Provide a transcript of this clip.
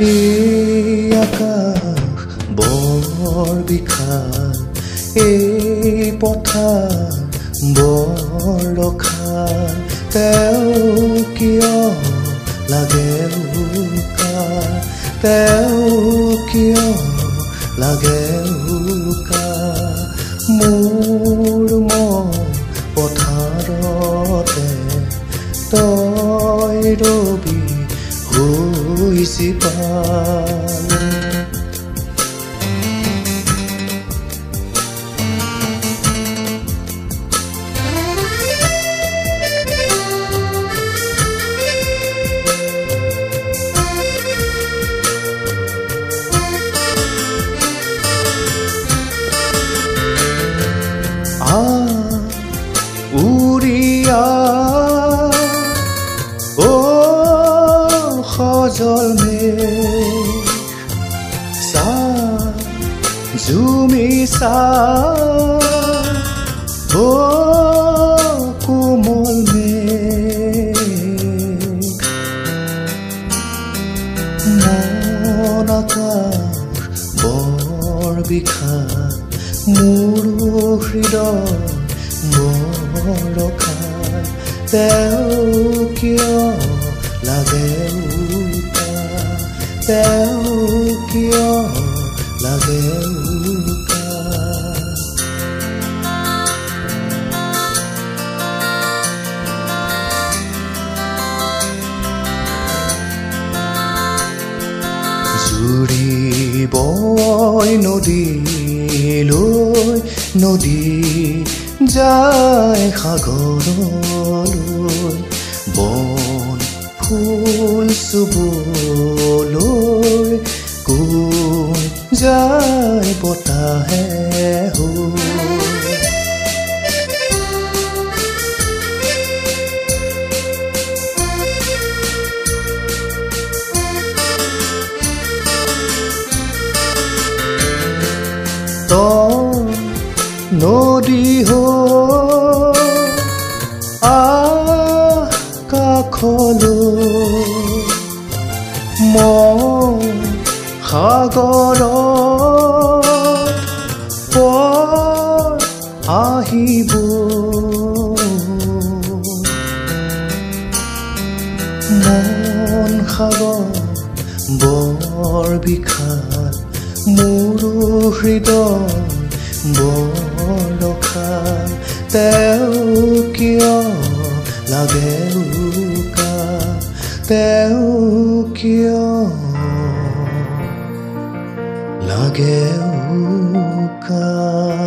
এই আকাশ বৰ বিশাল, এই পথাৰ বৰ ৰসাল, তেওঁ কিয় লাগে উকাৰ, তেওঁ কিয় লাগে উকাৰ। মোৰ মন পথাৰতে তই ৰবি হৈছি পাল। উৰিয়া ও সজল মেঘ, চা জুমি চা ও কোমল মেঘ। মন আকাশ বৰ বিশাল, মোৰ হৃদয় বৰ ৰসাল, তেওঁ কিয় লাগে উকাৰ, তেওঁ কিয় লাগে উকাৰ। জুৰিব নদীলৈ, নদী যায় সাগৰলৈ, বন ফুল চুবলৈ কোন যায় বতাহে হৈ। নদী হৈ কাষলৈ, মই সাগৰত পৰ আহিব। মন সাগৰ বৰ বিশাল, মোৰ হৃদয় বৰ ৰসাল, তেওঁ কিয় লাগে উকাৰ, তেওঁ কিয় লাগে উকাৰ।